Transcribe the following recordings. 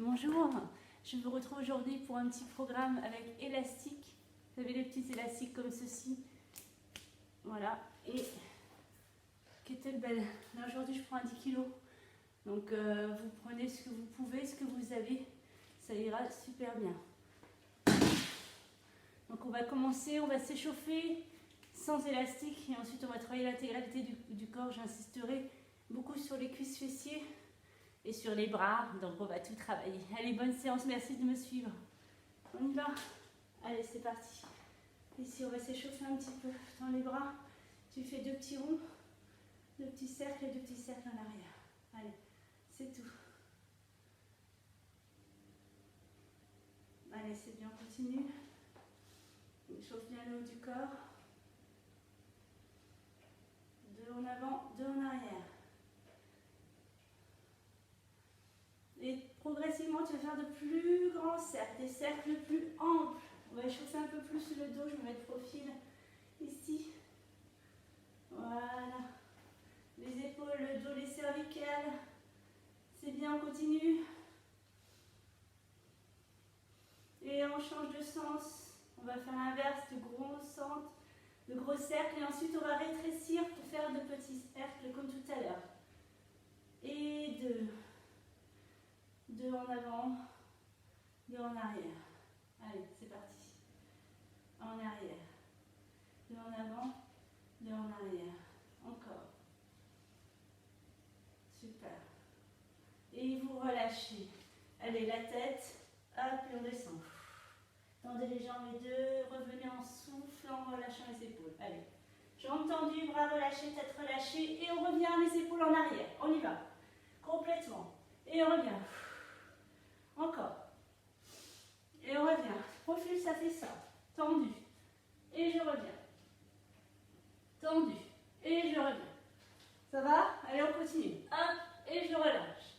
Bonjour, je vous retrouve aujourd'hui pour un petit programme avec élastique. Vous avez les petits élastiques comme ceci. Voilà, et kettlebell. Là aujourd'hui je prends un 10 kg. Donc vous prenez ce que vous pouvez, ce que vous avez. Ça ira super bien. Donc on va commencer, on va s'échauffer sans élastique et ensuite on va travailler l'intégralité du corps. J'insisterai beaucoup sur les cuisses fessiers et sur les bras, donc on va tout travailler. Allez, bonne séance, merci de me suivre. On y va. Allez, c'est parti. Ici, on va s'échauffer un petit peu dans les bras. Tu fais deux petits ronds, deux petits cercles et deux petits cercles en arrière. Allez, c'est tout. Allez, c'est bien, on continue. On échauffe bien le haut du corps. Deux en avant, deux en arrière. Et progressivement, tu vas faire de plus grands cercles, des cercles plus amples. On va échauffer un peu plus le dos, je vais mettre profil ici. Voilà. Les épaules, le dos, les cervicales. C'est bien, on continue. Et on change de sens. On va faire l'inverse, de gros centres, de gros cercles. Et ensuite, on va rétrécir pour faire de petits cercles comme tout à l'heure. Et deux. Deux en avant, deux en arrière. Allez, c'est parti. En arrière. Deux en avant, deux en arrière. Encore. Super. Et vous relâchez. Allez, la tête. Hop, et on descend. Tendez les jambes les deux. Revenez en soufflant, en relâchant les épaules. Allez. Jambes tendues, bras relâchés, tête relâchée. Et on revient les épaules en arrière. On y va. Complètement. Et on revient. Encore. Et on revient. Profil, ça fait ça. Tendu. Et je reviens. Tendu. Et je reviens. Ça va? Allez, on continue. Hop, et je relâche.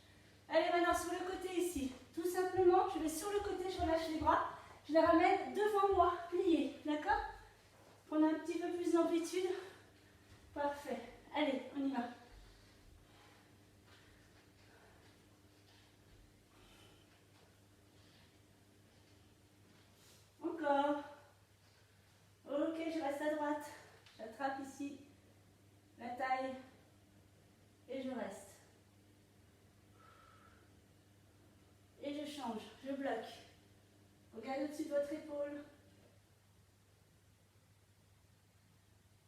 Allez, maintenant sur le côté ici. Tout simplement, je vais sur le côté, je relâche les bras. Je les ramène devant moi, pliés. D'accord? Prendre un petit peu plus d'amplitude. Parfait. Allez, on y va. Encore. Ok, je reste à droite. J'attrape ici la taille et je reste. Et je change, je bloque. Regardez au-dessus de votre épaule.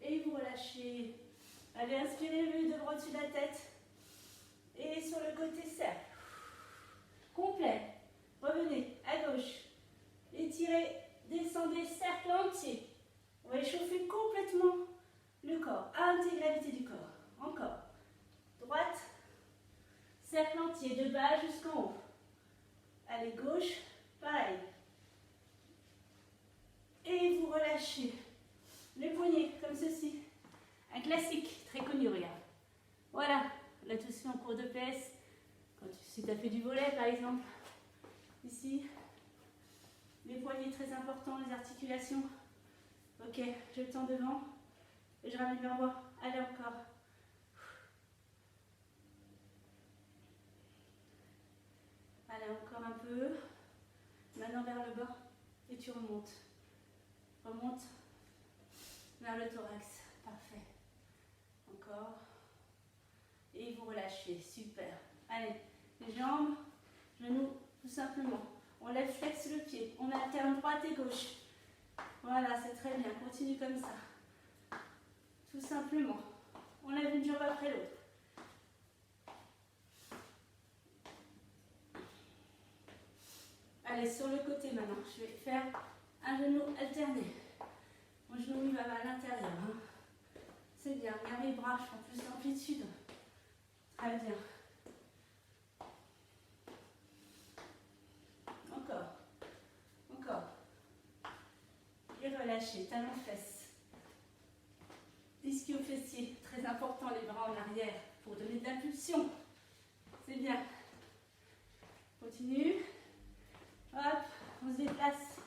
Et vous relâchez. Allez, inspirez les deux bras au-dessus de la tête. Et sur le côté, cercle. Complet. Revenez à gauche. Étirez, descendez, cercle entier. On va échauffer complètement le corps, intégralité du corps. Encore. Droite, cercle entier, de bas jusqu'en haut. Allez, gauche, pareil. Et vous relâchez. Les poignets, comme ceci. Un classique, très connu, regarde. Voilà, on l'a tous fait en cours de PS. Si tu as fait du volet, par exemple. Ici. Les poignets, très importants, les articulations. Ok, je tends devant. Et je ramène vers moi. Allez, encore. Allez, encore un peu. Maintenant vers le bas. Et tu remontes. Remonte vers le thorax. Parfait. Encore. Et vous relâchez. Super. Allez, les jambes, genoux, tout simplement. On lève, flexe le pied. On alterne droite et gauche. Voilà, c'est très bien. Continue comme ça. Tout simplement. On lève une jambe après l'autre. Allez, sur le côté maintenant. Je vais faire un genou alterné. Mon genou il va à l'intérieur. Hein. C'est bien. Regardez les bras, je prends plus d'amplitude. Très bien. Encore. Encore. Et relâchez. Talons fesses. Ischio-fessier. Très important, les bras en arrière pour donner de l'impulsion. C'est bien. Continue. Hop, on se déplace.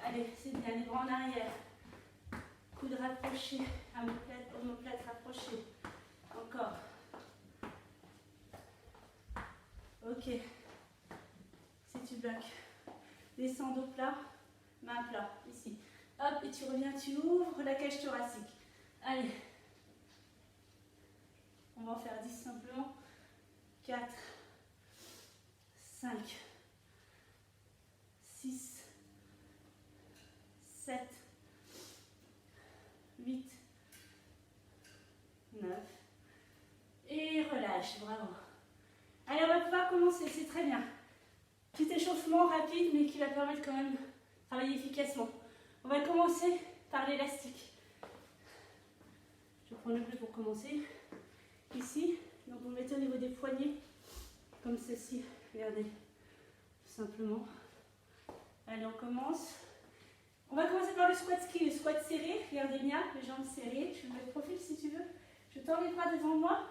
Allez, c'est bien, les bras en arrière. Coude rapproché, omoplate rapprochée. Encore. Ok. bloc. Descends dos plat, main plat, ici. Hop, et tu reviens, tu ouvres la cage thoracique. Allez. On va en faire 10 simplement. 4, 5, 6, 7, 8, 9. Et relâche, bravo. Allez, on va pouvoir commencer, c'est très bien. Petit échauffement rapide, mais qui va permettre quand même de travailler efficacement. On va commencer par l'élastique. Je prends le bleu pour commencer. Ici, donc vous mettez au niveau des poignets, comme ceci. Regardez, tout simplement. Allez, on commence. On va commencer par le squat ski, le squat serré. Regardez bien, les jambes serrées. Je me mets de profil si tu veux. Je tends les bras devant moi.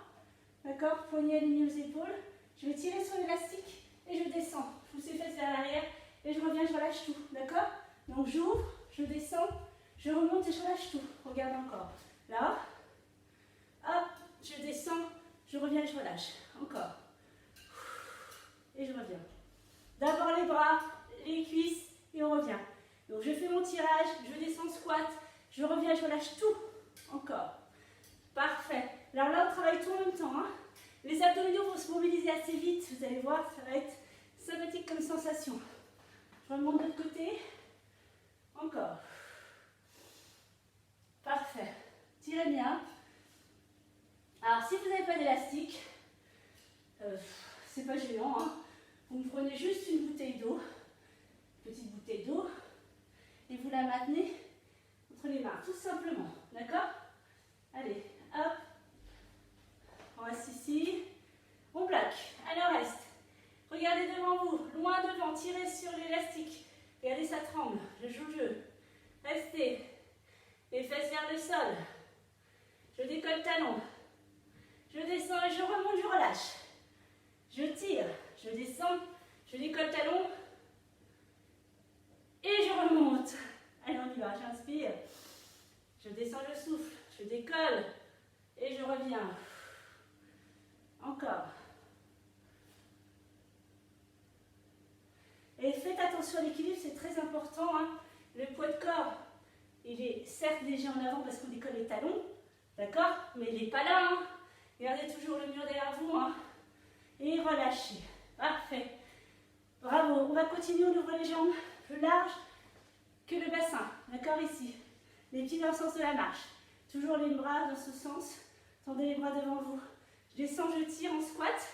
D'accord, poignets alignés aux épaules. Je vais tirer sur l'élastique et je descends. Je pousse les fesses vers l'arrière et je reviens, je relâche tout. D'accord? Donc j'ouvre, je descends, je remonte et je relâche tout. Regarde encore. Là. Hop, je descends, je reviens et je relâche. Encore. Et je reviens. D'abord les bras, les cuisses et on revient. Donc je fais mon tirage, je descends squat, je reviens, je relâche tout. Encore. Parfait. Alors là, on travaille tout en même temps. Hein. Les abdominaux vont se mobiliser assez vite. Vous allez voir, ça va être sympathique comme sensation. Je remonte de l'autre côté. Encore. Parfait. Tirez bien. Alors, si vous n'avez pas d'élastique, c'est pas gênant. Hein. Vous me prenez juste une bouteille d'eau, petite bouteille d'eau, et vous la maintenez entre les mains, tout simplement. D'accord? Allez, hop. On reste ici. On bloque. Allez, on reste. Regardez devant vous, loin devant, tirez sur l'élastique. Regardez, ça tremble. Je joue le jeu. Restez. Les fesses vers le sol. Je décolle talon. Je descends et je remonte, je relâche. Je tire, je descends, je décolle talon. Et je remonte. Allez, on y va. J'inspire. Je descends, je souffle. Je décolle. Et je reviens. Encore. Et faites attention à l'équilibre, c'est très important. Hein. Le poids de corps, il est certes léger en avant parce qu'on décolle les talons. D'accord? Mais il n'est pas là. Hein. Gardez toujours le mur derrière vous. Hein. Et relâchez. Parfait. Bravo. On va continuer, on ouvre les jambes plus larges que le bassin. D'accord? Ici. Les pieds dans le sens de la marche. Toujours les bras dans ce sens. Tendez les bras devant vous. Je descends, je tire en squat.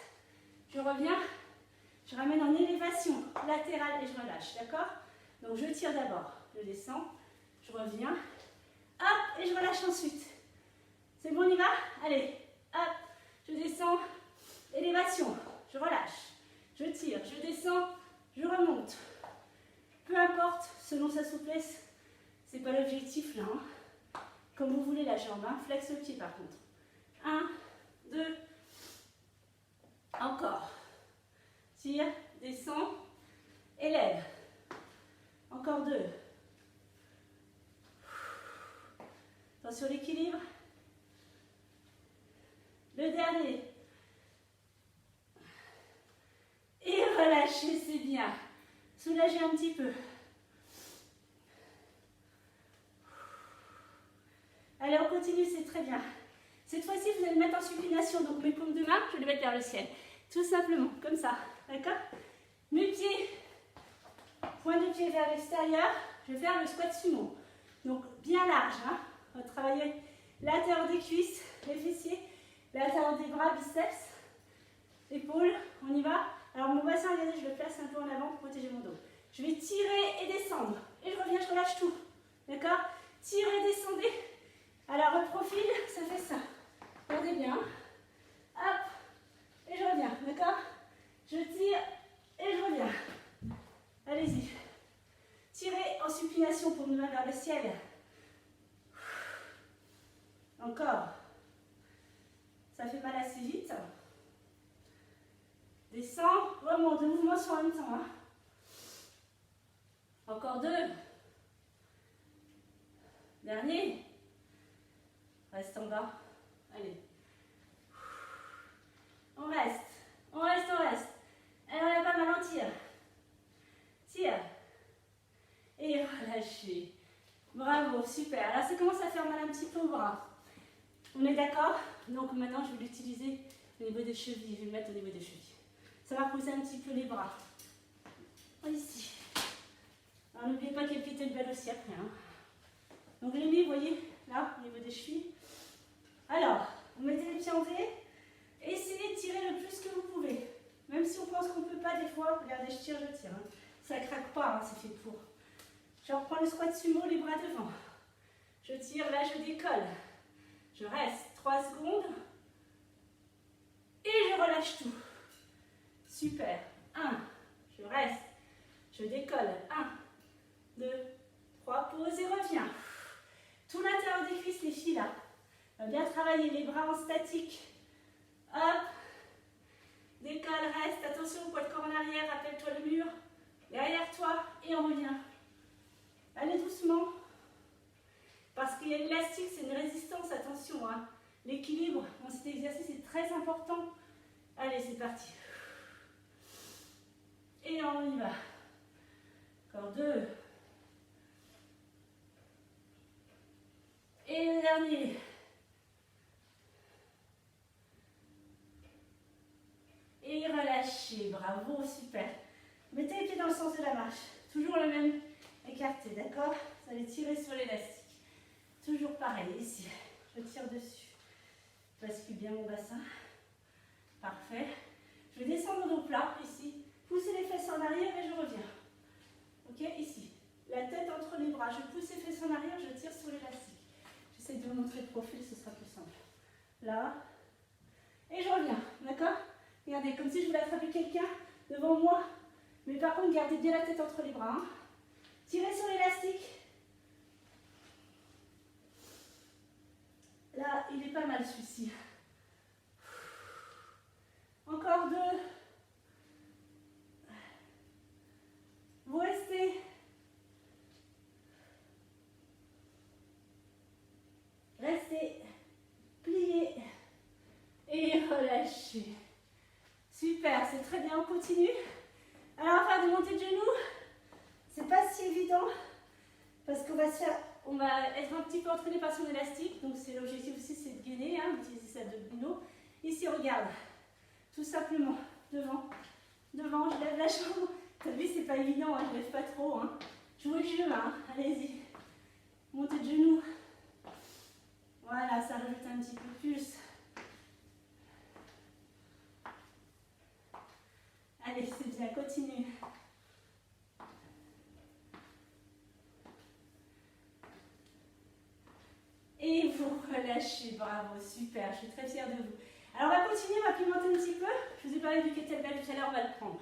Je reviens. Je ramène en élévation latérale et je relâche. D'accord? Donc je tire d'abord. Je descends. Je reviens. Hop. Et je relâche ensuite. C'est bon, on y va? Allez. Hop. Je descends. Élévation. Je relâche. Je tire. Je descends. Je remonte. Peu importe, selon sa souplesse. C'est pas l'objectif là. Hein. Comme vous voulez la jambe. Hein. Flex le pied par contre. 1, 2. Encore. Tire, descend, élève. Encore 2. Attention l'équilibre. Le dernier. Et relâchez, c'est bien. Soulagez un petit peu. Allez, on continue, c'est très bien. Cette fois-ci, vous allez mettre en supination. Donc mes paumes de main, je vais les mettre vers le ciel. Tout simplement, comme ça. D'accord? Mes pieds, point de pied vers l'extérieur. Je vais faire le squat sumo. Donc bien large. Hein? On va travailler l'intérieur des cuisses, les fessiers, l'intérieur des bras, biceps, épaules. On y va. Alors mon bassin, regardez, je le place un peu en avant pour protéger mon dos. Je vais tirer et descendre. Et je reviens, je relâche tout. D'accord? Tirez, descendez. Alors au profil, ça fait ça. Regardez bien. Hop. Et je reviens. D'accord? Je tire et je reviens. Allez-y. Tirez en supination pour nous vers le ciel. Encore. Ça fait mal assez vite. Descends, remonte. Les mouvements sont en même temps. Hein. Encore 2. Dernier. Reste en bas. Allez. On reste. On reste, on reste. Alors, on va pas ralentir. relâchez. Bravo, super. Alors ça commence à faire mal un petit peu au bras. On est d'accord? Donc maintenant je vais l'utiliser au niveau des chevilles. Je vais le mettre au niveau des chevilles. Ça va pousser un petit peu les bras. Ici. Alors n'oubliez pas qu'il y a le kettlebell aussi après. Hein. Donc je l'ai mis, vous voyez, là, au niveau des chevilles. Alors, vous mettez les pieds en V. Essayez de tirer le plus que vous pouvez. Même si on pense qu'on ne peut pas des fois. Regardez, je tire, je tire. Hein. Ça ne craque pas, hein, c'est fait pour. Je reprends le squat sumo, les bras devant. Je tire, là je décolle. Je reste 3 secondes. Et je relâche tout. Super. 1. Je reste. Je décolle. 1, 2, 3, pause et reviens. Tout l'intérieur des cuisses, les filles là. On va bien travailler les bras en statique. Hop. Décolle, reste. Attention, poids de corps en arrière. Rappelle-toi le mur. Derrière toi. Et on revient. Allez doucement. Parce qu'il y a l'élastique, c'est une résistance. Attention, hein. L'équilibre dans cet exercice est très important. Allez, c'est parti. Et on y va. Encore 2. Et le dernier. Et relâchez. Bravo, super. Mettez les pieds dans le sens de la marche. Toujours le même écarté, d'accord? Vous allez tirer sur l'élastique. Toujours pareil, ici. Je tire dessus. Je bascule bien mon bassin. Parfait. Je vais descendre au plat, ici. Poussez les fesses en arrière et je reviens. Ok, ici. La tête entre les bras. Je pousse les fesses en arrière, je tire sur l'élastique. J'essaie de vous montrer le profil, ce sera plus simple. Là. Et je reviens, d'accord? Regardez, comme si je voulais attraper quelqu'un devant moi. Mais par contre, gardez bien la tête entre les bras. Hein. Tirez sur l'élastique. Là, il est pas mal celui-ci. Encore 2. Vous restez. Restez. Pliez. Et relâchez. Super, c'est très bien, on continue. Alors, on va faire des montées de genoux. C'est pas si évident. Parce qu'on va se faire, on va être un petit peu entraîné par son élastique. Donc, c'est l'objectif aussi, c'est de gainer, hein, d'utiliser ça de bino. Ici, regarde. Tout simplement, devant, devant, je lève la jambe. T'as vu, c'est pas évident, hein, je lève pas trop. Hein. Jouez le jeu, hein. Allez-y. Montez de genoux. Voilà, ça rajoute un petit peu plus. Allez, c'est bien, continue. Et vous relâchez, bravo, super, je suis très fière de vous. Alors on va continuer, on va pimenter un petit peu. Je vous ai parlé du kettlebell tout à l'heure, on va le prendre.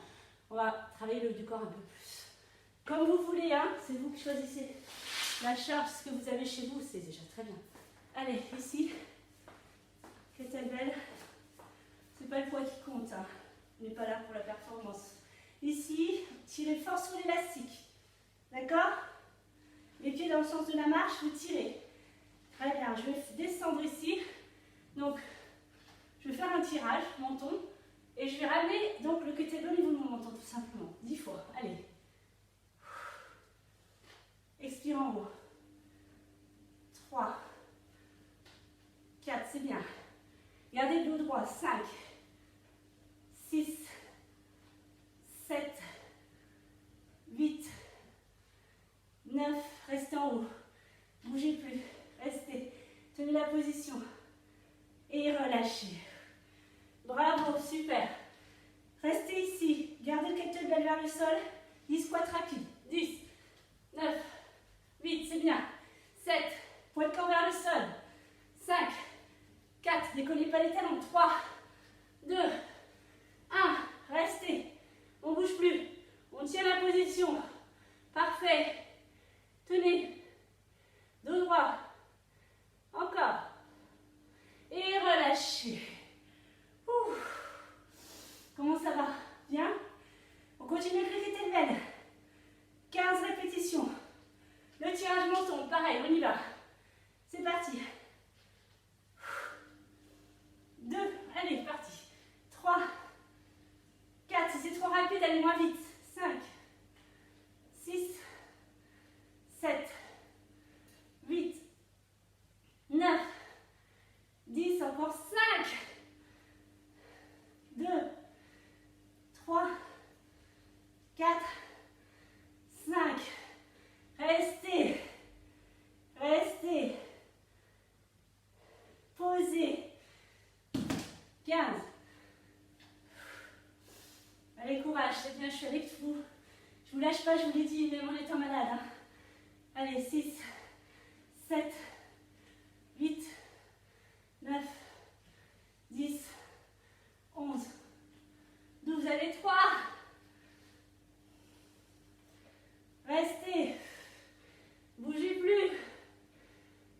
On va travailler le haut du corps un peu plus. Comme vous voulez, hein, c'est vous qui choisissez la charge, ce que vous avez chez vous, c'est déjà très bien. Allez, ici, kettlebell, c'est pas le poids qui compte, hein. On n'est pas là pour la performance. Ici, tirez fort sur l'élastique, d'accord? Les pieds dans le sens de la marche, vous tirez. Très bien, je vais descendre ici. Donc, je vais faire un tirage, menton. Et je vais ramener donc, le kettlebell au niveau de mon menton, tout simplement. 10 fois. Allez. Expire en haut. 3. 4, c'est bien. Gardez le dos droit. 5. 6. 7. 8. 9. Restez en haut. Bougez plus. Restez. Tenez la position. Et relâchez. Bravo, super. Restez ici. Gardez le kettlebell vers le sol. 10 squats rapides. 10, 9, 8, c'est bien. 7, poids de corps vers le sol. 5, 4, décollez pas les talons. 3, 2, 1. Restez. On ne bouge plus. On tient la position. Parfait. Tenez. Dos droit. Encore. Et relâchez. Ouf. Comment ça va? Bien? On continue avec le kettlebell. 15 répétitions. Le tirage menton, pareil, on y va. C'est parti. 2, allez, parti. 3, 4, si c'est trop rapide, allez moins vite. 5, 6, 7, 15. Allez, courage, c'est bien, je suis avec vous. Je vous lâche pas, je vous l'ai dit, même en étant malade. Hein. Allez, 6, 7, 8, 9, 10, 11, 12, allez, 3. Restez. Bougez plus.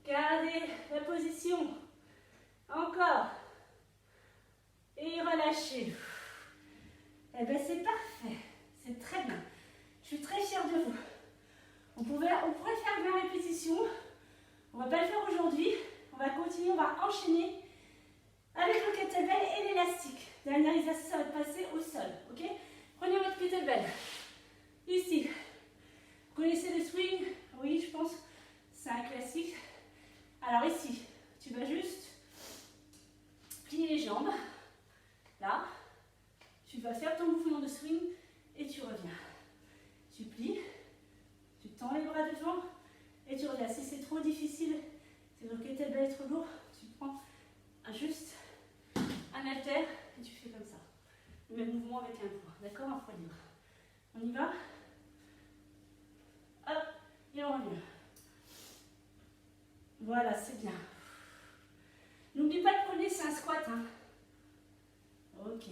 Gardez la position. Encore. Et relâchez. Eh bien, c'est parfait. C'est très bien. Je suis très fière de vous. On pourrait faire 20 répétitions. On ne va pas le faire aujourd'hui. On va continuer, on va enchaîner avec le kettlebell et l'élastique. Dernier exercice, passer au sol. Ok? Prenez votre kettlebell. Ici. Vous connaissez le swing? Oui, je pense. C'est un classique. Alors ici, tu vas juste plier les jambes. Là. Tu vas faire ton mouvement de swing et tu reviens. Tu plies. Tu tends les bras devant et tu reviens. Si c'est trop difficile, si le kettlebell est trop lourd, tu prends juste un haltère et tu fais comme ça. Le même mouvement avec un poids. D'accord? Un poids libre. On y va? Hop, et on revient. Voilà, c'est bien. N'oublie pas de prendre, c'est un squat. Hein. Ok.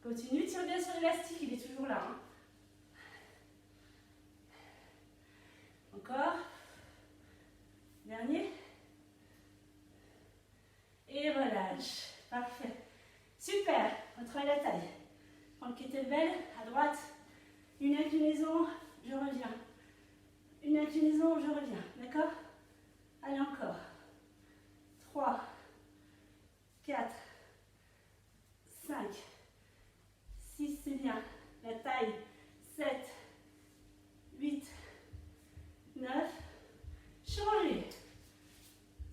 Continue, tire bien sur l'élastique, il est toujours là. Hein. Encore. Dernier. Et relâche. Parfait. Super. On travaille la taille. Prends le kettlebell à droite. Une inclinaison, je reviens. Une inclinaison, je reviens. D'accord? Allez, encore. 3, 4, 5, 6, c'est bien. La taille. 7, 8, 9. Changez.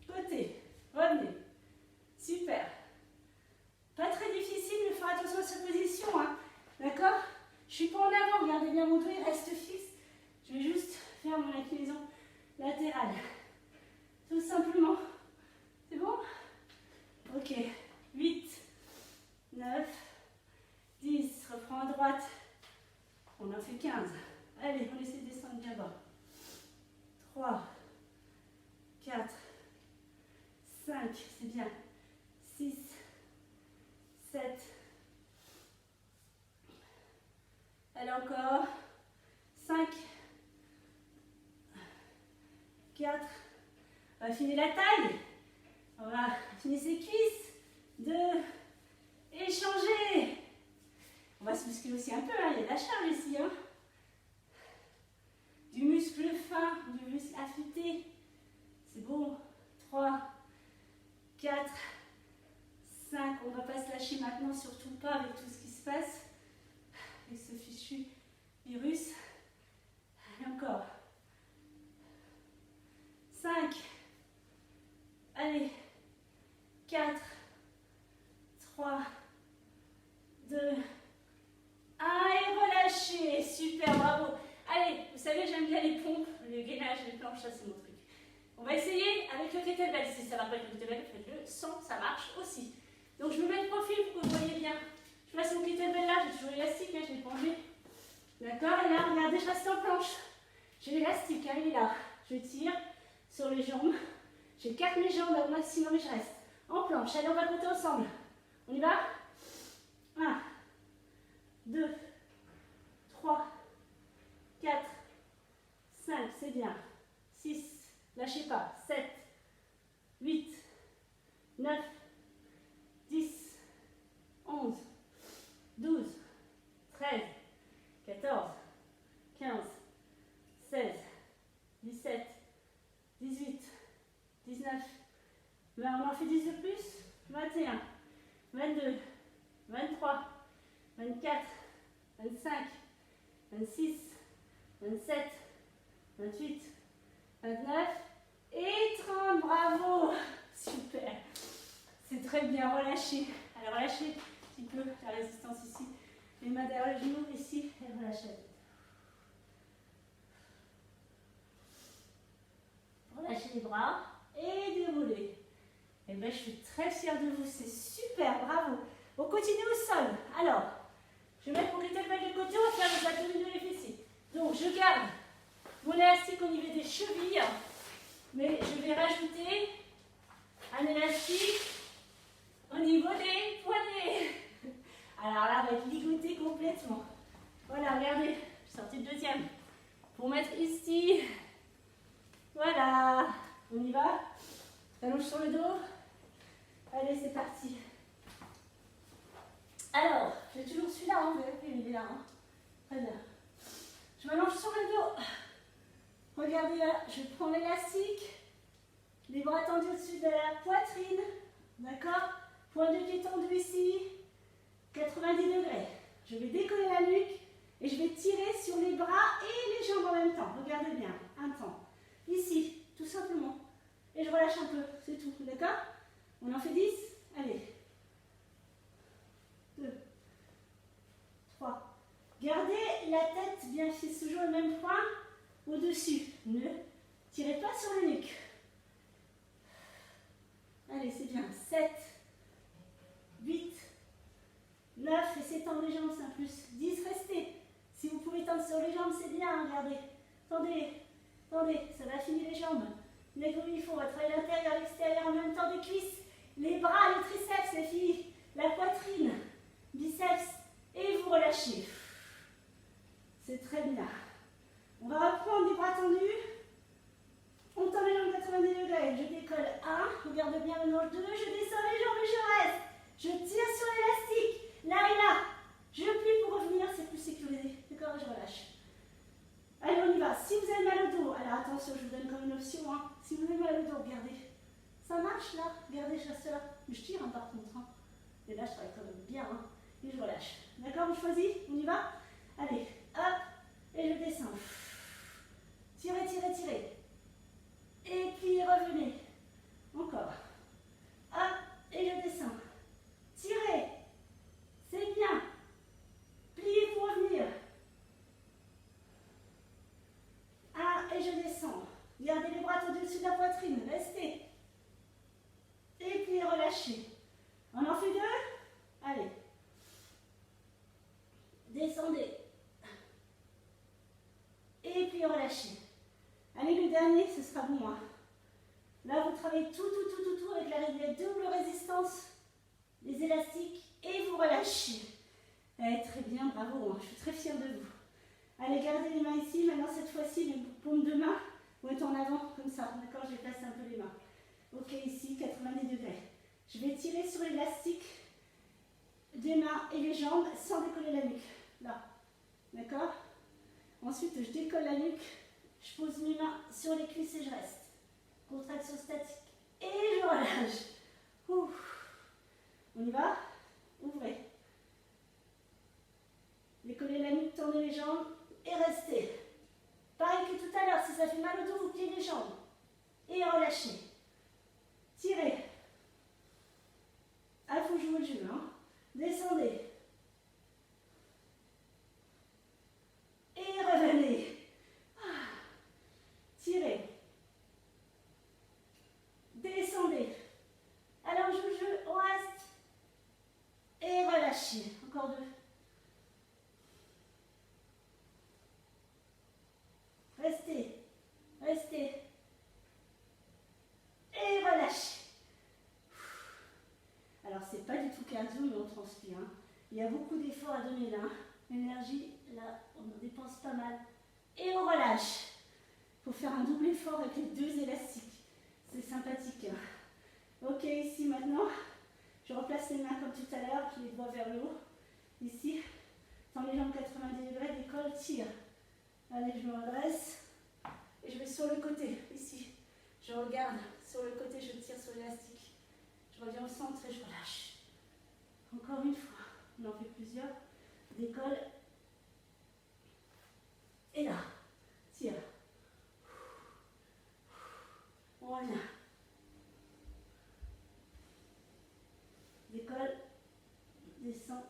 Côté. Revenez. Super. Pas très difficile, mais faire attention à cette position. Hein. D'accord? Je suis pas en avant. Regardez bien mon dos, il reste fixe. Je vais juste faire mon inclinaison latérale. Tout simplement. C'est bon? Ok. 8, 9, 10. Reprends à droite. On en fait 15. Allez, on essaie de descendre bien bas. 3, 4, 5, c'est bien. 6, 7. Allez, encore. 5, 4. On va finir la taille. On va finir ses cuisses. 2. Échanger. On va se muscler aussi un peu. Hein. Il y a de la charge ici. Hein. Du muscle fin, du muscle affûté. C'est bon. 3, 4, 5. On ne va pas se lâcher maintenant, surtout pas avec tout ce qui se passe. Avec ce fichu virus. Allez, encore. 5. Allez. 4, 3, 2, 1. Et relâchez. Super, bravo. Allez, vous savez, j'aime bien les pompes, les gainages, les planches, ça c'est mon truc. On va essayer avec le kettlebell. Si ça va pas avec le kettlebell, faites-le sans, ça marche aussi. Donc je me mets de profil pour que vous voyez bien. Je passe mon kettlebell là, j'ai toujours l'élastique, hein, je l'ai pas enlevé. D'accord? Et là, regardez, je reste en planche. J'ai l'élastique, hein, il est là. Je tire sur les jambes. J'écarte mes jambes au maximum et je reste en planche. Allez, on va compter ensemble. On y va? 1, 2, 3, 4, 5, c'est bien. 6, lâchez pas. 7, 8, 9, 10, 11, 12, 13, 14, 15, 16, 17, 18, 19, 20. On en fait 10 de plus. 21, 22, 23, 24, 25, 26, 27, 28, 29 et 30. Bravo! Super! C'est très bien. Relâchez. Alors relâchez un petit peu la résistance ici. Les mains derrière le genou ici et relâchez la tête. Relâchez les bras et déroulez. Et bien, je suis très fière de vous, c'est super, bravo. On continue au sol. Alors, je vais mettre mon kettlebell de côté, on va faire les abdominaux et les fessiers. Donc, je garde mon élastique au niveau des chevilles, mais je vais rajouter un élastique au niveau des poignets. Alors là, on va être ligoté complètement. Voilà, regardez, je suis sortie le deuxième. Pour mettre ici, voilà, on y va. Allonge sur le dos. Allez, c'est parti. Alors, j'ai toujours celui-là, hein, il est là. Hein. Très bien. Je m'allonge sur le dos. Regardez là, je prends l'élastique. Les bras tendus au-dessus de la poitrine. D'accord? Point de pied tendu ici. 90 degrés. Je vais décoller la nuque et je vais tirer sur les bras et les jambes en même temps. Regardez bien, un temps. Ici, tout simplement. Et je relâche un peu, c'est tout. D'accord? On en fait 10. Allez. 2, 3. Gardez la tête bien fixe, toujours le même point au-dessus. Ne tirez pas sur la nuque. Allez, c'est bien. 7, 8, 9, laissez tendre les jambes, c'est un plus. 10, restez. Si vous pouvez tendre sur les jambes, c'est bien, regardez. Tendez, tendez, ça va affiner les jambes. Mais comme il faut, on va travailler l'intérieur, l'extérieur, en même temps des cuisses, les bras, les triceps, les filles, la poitrine, biceps, et vous relâchez. C'est très bien. On va reprendre les bras tendus. On tend les jambes 90 degrés. Je décolle 1, regarde bien le nord 2, je descends les jambes et je reste. Je tire sur l'élastique, là et là. Je plie pour revenir, c'est plus sécurisé. D'accord, je relâche. Allez, on y va. Si vous avez mal au dos, alors attention, je vous donne comme une option. Hein. Si vous avez mal au dos, regardez. Ça marche là, regardez, je reste là. Mais je tire hein, par contre. Hein. Et là, je travaille quand même bien. Hein. Et je relâche. D'accord, on choisit, on y va. Allez, hop, et je descends. Tirez, tirez, tirez. Et puis revenez. Encore. Hop, et je descends. Tirez. C'est bien. Pliez pour revenir. 1 et je descends. Gardez les bras tendus au-dessus de la poitrine. Restez. Et puis relâchez. On en fait 2. Allez. Descendez. Et puis relâchez. Allez, le dernier, ce sera bon. Hein. Là, vous travaillez tout avec la double résistance, les élastiques, et vous relâchez. Allez, très bien, bravo. Hein. Je suis très fière de vous. Allez, gardez les mains ici. Maintenant, cette fois-ci, les paumes de main vont être en avant, comme ça. D'accord, je vais placer un peu les mains. Ok, ici, 90 degrés. Je vais tirer sur l'élastique des mains et les jambes sans décoller la nuque. Là. D'accord? Ensuite, je décolle la nuque. Je pose mes mains sur les cuisses et je reste. Contraction statique. Et je relâche. Ouf. On y va? Ouvrez. Décollez la nuque, tendez les jambes et restez. Pareil que tout à l'heure, si ça fait mal au dos, vous pliez les jambes. Et relâchez. Tirez. Ah, il faut jouer le jeu. Hein. Descendez. Et revenez. Tirez. Descendez. Alors, je reste. Et relâchez. Encore 2. Restez. Restez. Et relâchez. Alors, c'est pas du tout cardio, mais on transpire. Hein. Il y a beaucoup d'efforts à donner là. L'énergie, là, on en dépense pas mal. Et on relâche. Il faut faire un double effort avec les 2 élastiques. C'est sympathique. Hein. Ok, ici maintenant, je replace les mains comme tout à l'heure, je les doigts vers le haut. Ici, tends les jambes 90 degrés, décolle, tire. Allez, je me redresse. Et je vais sur le côté, ici. Je regarde sur le côté, je tire sur l'élastique. Je reviens au centre et je relâche. Encore une fois. On en fait plusieurs. Décolle. Et là, tire. On revient. Décolle. Descend.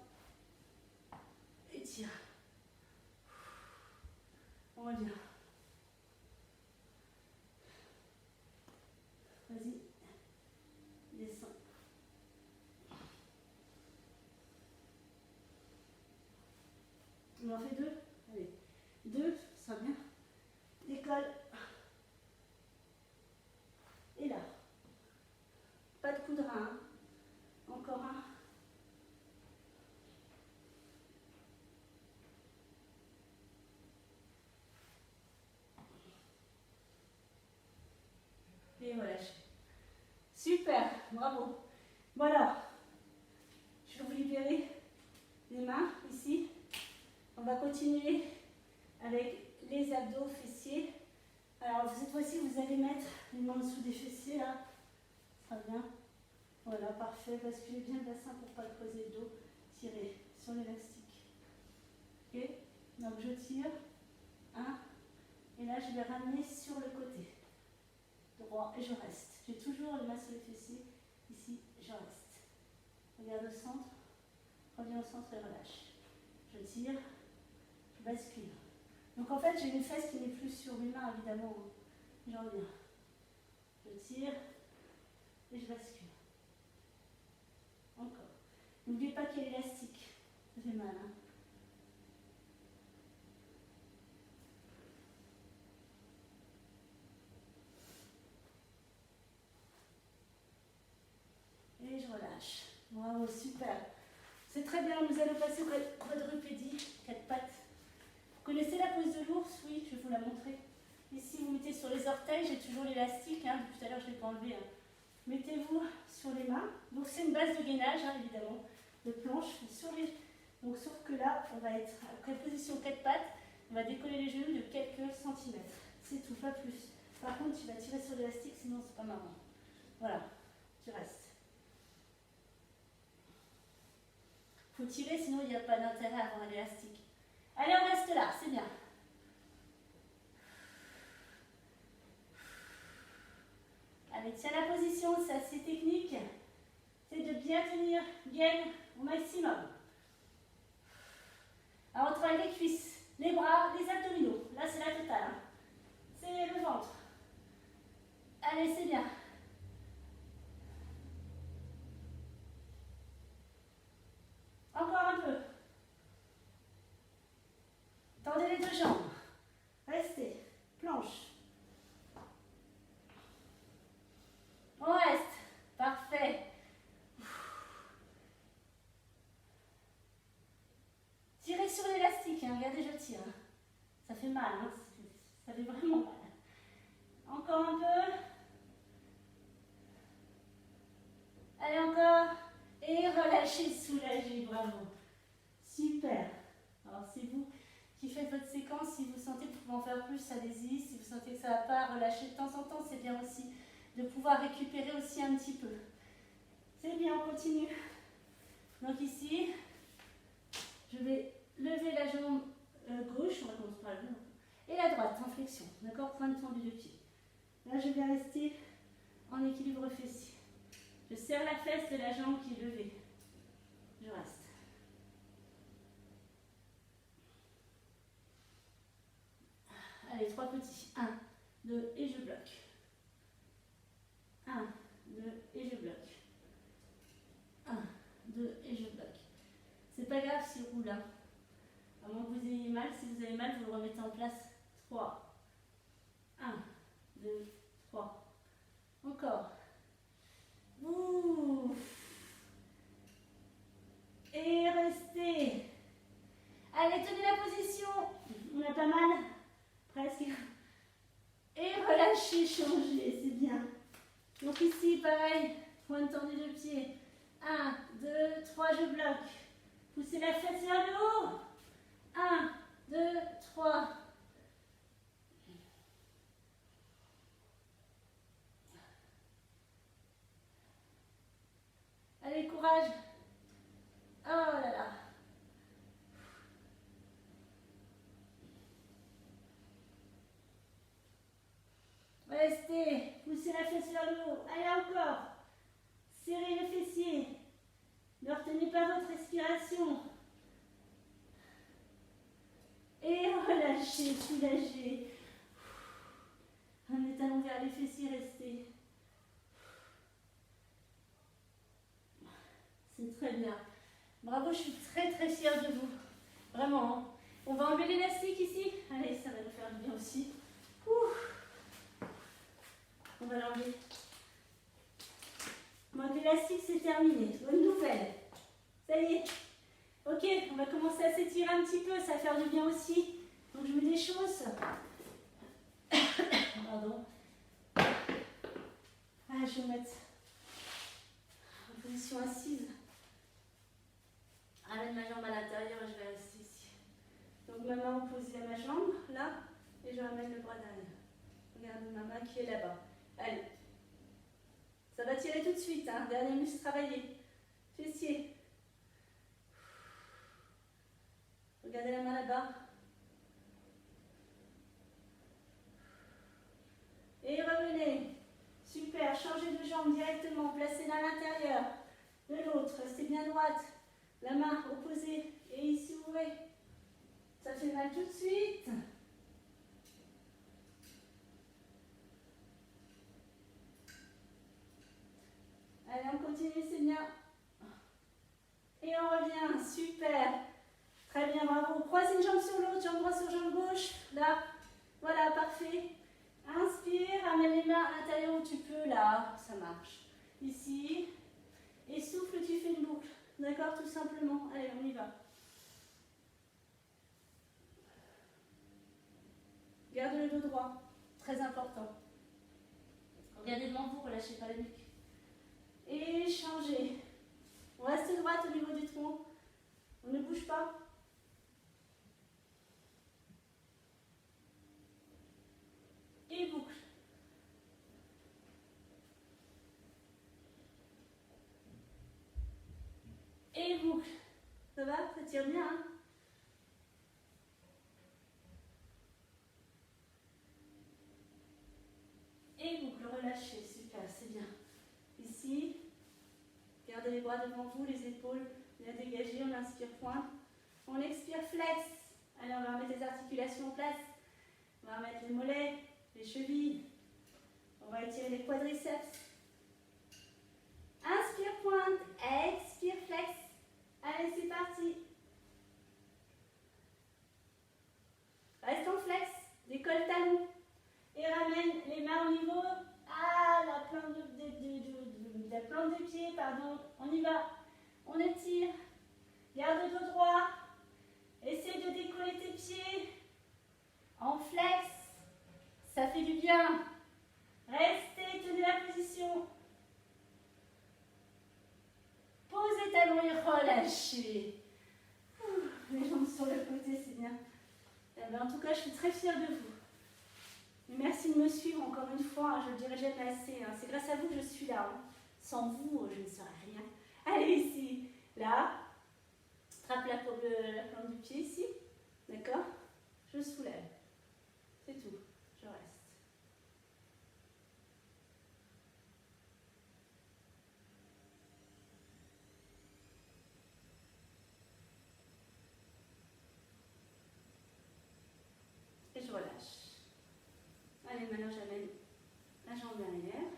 Et tire. On revient. On en fait 2. Allez, 2, ça sera bien. Décolle. Et là. Pas de coup de rein. Hein. Encore un. Et relâchez. Super, bravo. Voilà. Je vais vous libérer les mains ici. On va continuer avec les abdos fessiers. Alors cette fois-ci, vous allez mettre les mains en dessous des fessiers là. Ça sera bien. Voilà, parfait. Basculez bien le bassin pour ne pas creuser le dos. Tirez sur l'élastique. Ok. Donc je tire. 1. Et là, je vais ramener sur le côté droit et je reste. J'ai toujours les mains sur les fessiers. Ici, je reste. Regarde au centre. Reviens au centre et relâche. Je tire. Je bascule. Donc en fait, j'ai une fesse qui n'est plus sur mes mains, évidemment. Je reviens. Je tire et je bascule. Encore. N'oubliez pas qu'il y a l'élastique. Ça fait mal, hein. Et je relâche. Bravo, super. C'est très bien, nous allons passer au quadrupédie, 4 pattes. Vous connaissez la pose de l'ours? Oui, je vais vous la montrer. Ici, vous mettez sur les orteils, j'ai toujours l'élastique, hein, depuis tout à l'heure je ne l'ai pas enlevé. Hein. Mettez-vous sur les mains. Donc c'est une base de gainage, hein, évidemment, de planche. Sur les... Donc sauf que là, on va être, après position 4 pattes, on va décoller les genoux de quelques centimètres. C'est tout, pas plus. Par contre, tu vas tirer sur l'élastique, sinon c'est pas marrant. Voilà, tu restes. Il faut tirer, sinon il n'y a pas d'intérêt à avoir l'élastique. Allez, on reste là, c'est bien. Allez, tiens la position, c'est assez technique. C'est de bien tenir gaine au maximum. Alors, on travaille les cuisses, les bras, les abdominaux. Là, c'est la totale. Hein. C'est le ventre. Allez, c'est bien. Encore un peu. Tendez les deux jambes. Restez. Planche. On reste. Parfait. Tirez sur l'élastique. Hein. Regardez, je tire. Ça fait mal. Hein. Ça fait vraiment mal. Encore un peu. Allez, encore. Et relâchez, soulagez. Bravo. Super. Alors, c'est vous qui faites votre séquence. Si vous sentez que vous pouvez en faire plus, allez-y. Si vous sentez que ça ne va pas, relâcher de temps en temps. C'est bien aussi de pouvoir récupérer aussi un petit peu. C'est bien, on continue. Donc ici, je vais lever la jambe gauche. On va commencer par la gauche. Et la droite, en flexion. D'accord? Pointe tendue de pied. Là, je vais rester en équilibre fessier. Je serre la fesse de la jambe qui est levée. Je reste. Allez, 3 petits. 1, 2, et je bloque. 1, 2, et je bloque. 1, 2, et je bloque. C'est pas grave s'il roule. Hein. À moins que vous ayez mal. Si vous avez mal, vous le remettez en place. 3. 1, 2, 3. Encore. Ouh. Et restez. Allez, tenez la position. On a pas mal. Presque. Et relâchez, changez, c'est bien. Donc ici, pareil, pointe tendue de pied. 1, 2, 3, je bloque. Poussez la fesse vers le haut. 1, 2, 3. Allez, courage. Oh là là. Restez. Poussez la fesse vers le haut. Allez, encore. Serrez le fessier. Ne retenez pas votre respiration. Et relâchez, soulagez. Ramenez les talons vers les fessiers, restez. C'est très bien. Bravo, je suis très très fière de vous. Vraiment. Hein. On va enlever l'élastique ici. Allez, ça va nous faire du bien aussi. Ouh. On va l'enlever. Bon, l'élastique, c'est terminé. Bonne nouvelle. Ça y est. Ok, on va commencer à s'étirer un petit peu. Ça va faire du bien aussi. Donc, je mets des choses. Pardon. Ah, je vais me mettre en position assise. Ramène ma jambe à l'intérieur et je vais rester ici. Donc ma main opposée à ma jambe, là, et je ramène le bras derrière. Regarde ma main qui est là-bas. Allez. Ça va tirer tout de suite, hein. Dernier muscle travaillé. Fessier. Regardez la main là-bas. Et revenez. Super, changez de jambe directement. Placez-la à l'intérieur de l'autre. Restez bien droite. La main opposée. Et ici, ouvrez. Ça fait mal tout de suite. Allez, on continue, c'est bien. Et on revient. Super. Très bien, bravo. Croisez une jambe sur l'autre, jambe droite sur jambe gauche. Là. Voilà, parfait. Inspire, ramène les mains à l'intérieur où tu peux. Là, ça marche. Ici. Et souffle, tu fais une boucle. D'accord, tout simplement. Allez, on y va. Gardez le dos droit. Très important. Regardez devant vous, relâchez pas la nuque. Et changez. On reste droite au niveau du tronc. On ne bouge pas. Et boucle. Et boucle. Ça va? Ça tire bien, hein? Et boucle, relâchez. Super, c'est bien. Ici. Gardez les bras devant vous, les épaules bien dégagées. On inspire pointe. On expire flex. Allez, on va remettre les articulations en place. On va remettre les mollets, les chevilles. On va étirer les quadriceps. Inspire pointe, expire flex. Allez, c'est parti. Reste en flex, décolle talon. Et ramène les mains au niveau à la plante de pied, pardon. On y va. On étire. Garde le dos droit. Essaye de décoller tes pieds. En flex. Ça fait du bien. Restez, tenez la position. Posez talons et relâchez. Les jambes sur le côté, c'est bien. Eh bien. En tout cas, je suis très fière de vous. Et merci de me suivre encore une fois. Je ne le dirai jamais assez. C'est grâce à vous que je suis là. Sans vous, je ne serais rien. Allez, ici. Là. Trappe la plante du pied ici. D'accord? Je soulève. C'est tout. Je reste. Et je relâche. Allez, maintenant j'amène la jambe derrière.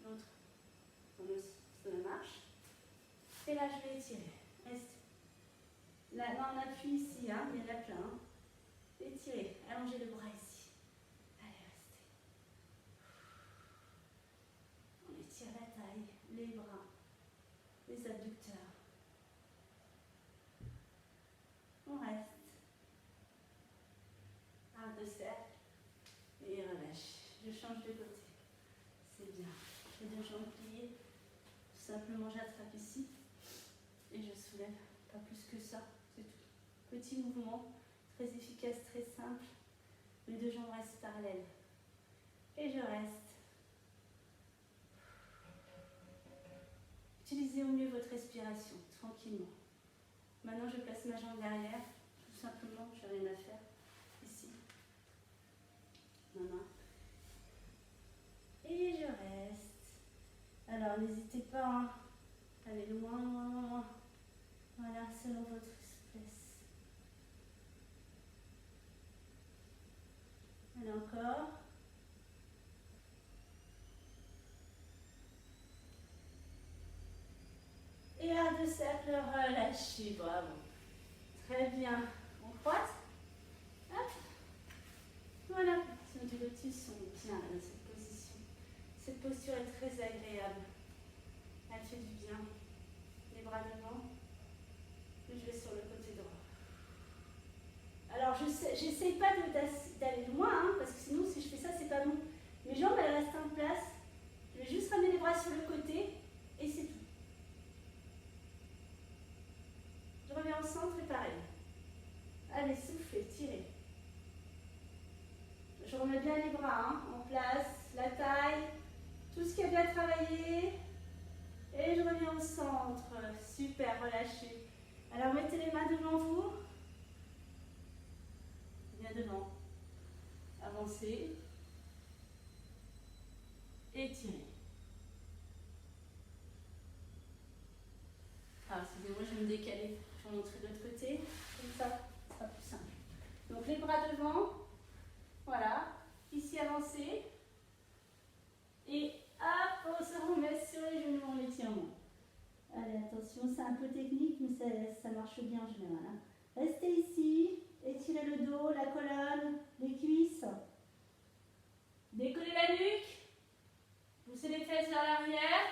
L'autre, ça marche. Et là, je vais étirer. Reste. Là, on appuie ici, hein, il y a la plein. Hein. Étirez. Allongez le bras ici. Allez, restez. On étire la taille, les bras, les abducteurs. On reste. Un, deux cercles. Et relâche. Je change de côté. C'est bien. Les deux jambes pliées. Tout simplement, j'attrape ici. Et je soulève. Pas plus que ça. C'est tout. Petit mouvement. Très efficace, très simple. Mes deux jambes restent parallèles. Et je reste. Utilisez au mieux votre respiration, tranquillement. Maintenant, je place ma jambe derrière. Tout simplement, je n'ai rien à faire. Ici. Ma main. Et je reste. Alors, n'hésitez pas. Hein. Allez loin, loin, loin, loin. Voilà, selon votre souplesse. Allez, encore. Et un, deux cercles, relâchez. Bravo. Très bien. On croise. Hop. Voilà. Les du lotus sont bien dans cette position. Cette posture est très agréable. Elle fait du bien. Les bras devant. Et je vais sur le côté droit. Alors, j'essaye pas d'aller loin, hein, parce que sinon, si je fais ça, c'est pas bon. Mes jambes, elles restent en place. Je vais juste ramener les bras sur le côté et c'est tout. Je reviens au centre et pareil. Allez, soufflez, tirez. Je remets bien les bras hein, en place, la taille, tout ce qui a bien travaillé. Et je reviens au centre. Super, relâchez. Alors, mettez les mains devant vous. Bien devant. Avancez. Étirez. Ah, excusez-moi, je vais me décaler pour montrer de l'autre côté. Comme ça, ce sera plus simple. Donc, les bras devant. Voilà. Ici, avancez. Et hop, on se remet sur les genoux en étirement. Allez, attention, c'est un peu technique, mais ça marche bien en général. Hein. Restez ici. Étirez le dos, la colonne, les cuisses. Décollez la nuque. Poussez les fesses vers l'arrière.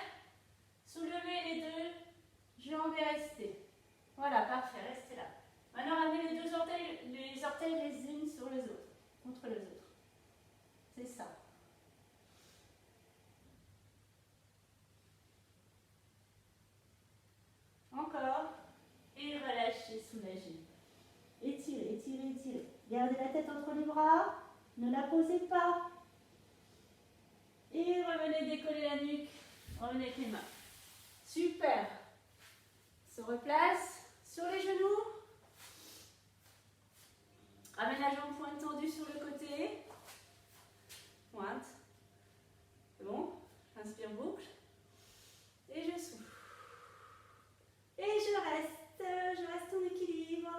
Soulevez les deux jambes et restez. Voilà, parfait, restez là. Maintenant, ramenez les orteils les unes sur les autres, contre les autres. C'est ça. Encore. Et relâchez, soulagez. Étirez, étirez, étirez. Gardez la tête entre les bras. Ne la posez pas. Et revenez décoller la nuque. Revenez avec les mains. Super. Se replace sur les genoux. Ramène la jambe pointe tendue sur le côté. Pointe. C'est bon? Inspire, boucle. Et je souffle. Et je reste en équilibre.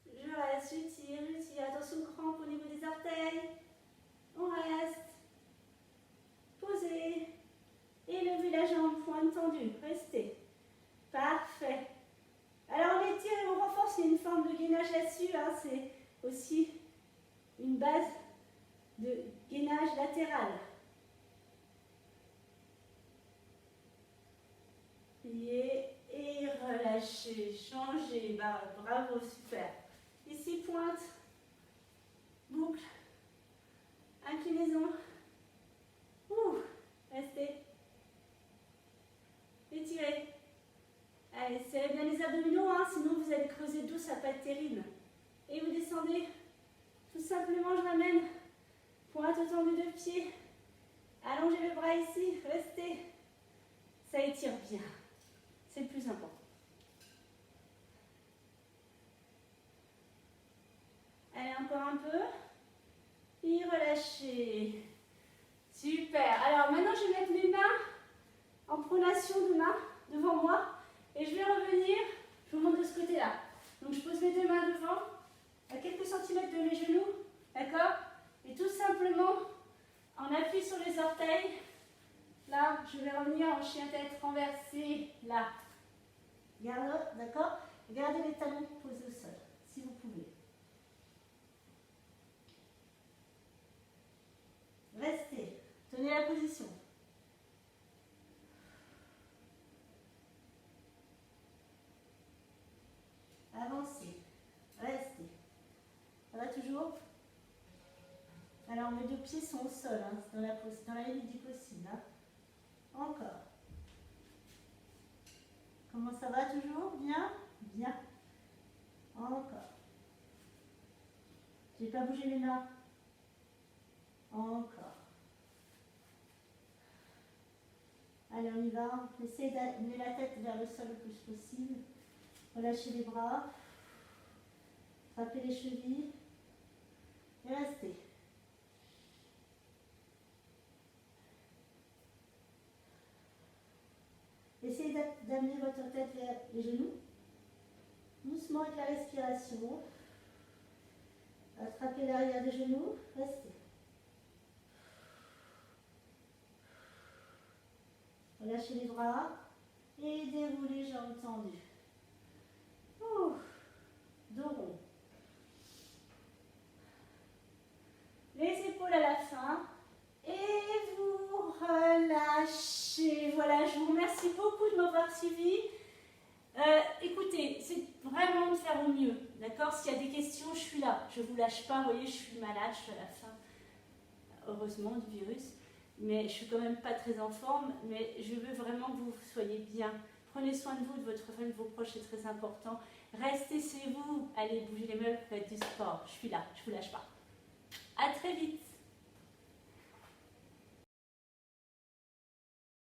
Je reste, je tire. Attention, crampe au niveau des orteils. On reste. Posez. Et levez la jambe, pointe tendue. Restez. Parfait. Alors on étire et on renforce. Il y a une forme de gainage là-dessus. Hein. C'est aussi une base de gainage latéral. Pliez et relâchez. Changez. Bravo, super. Ici, pointe. Boucle. Inclinaison. Restez. Étirez. Allez, serrez bien les abdominaux, hein, sinon vous allez creuser le dos, ça va pas être terrible. Et vous descendez. Tout simplement, je ramène. Pointe tendue de pied. Allongez le bras ici. Restez. Ça étire bien. C'est le plus important. Allez, encore un peu. Et relâchez. Super. Alors maintenant, je vais mettre mes mains en pronation de main devant moi. Et je vais revenir, je vous montre de ce côté-là. Donc je pose mes deux mains devant, à quelques centimètres de mes genoux. D'accord? Et tout simplement, en appui sur les orteils, là, je vais revenir en chien tête renversé, là. D'accord? Gardez les talons posés au sol, si vous pouvez. Restez. Tenez la position. Avancez. Restez. Ça va toujours? Alors mes deux pieds sont au sol, hein, dans la limite du possible. Hein. Encore. Comment ça va toujours? Bien? Bien. Encore. J'ai pas bougé les mains. Encore. Allez, on y va. Essayez d'amener la tête vers le sol le plus possible. Relâchez les bras. Frappez les chevilles. Et restez. Essayez d'amener votre tête vers les genoux. Doucement avec la respiration. Attrapez l'arrière des genoux. Restez. Relâchez les bras. Et déroulez jambes tendues. Dos suivi. Écoutez, c'est vraiment de faire au mieux, d'accord? S'il y a des questions, je suis là. Je ne vous lâche pas, vous voyez, je suis malade, je suis à la fin, heureusement, du virus. Mais je suis quand même pas très en forme, mais je veux vraiment que vous soyez bien. Prenez soin de vous, de votre famille, de vos proches, c'est très important. Restez chez vous, allez bouger les meubles, faites du sport. Je suis là, je ne vous lâche pas. À très vite.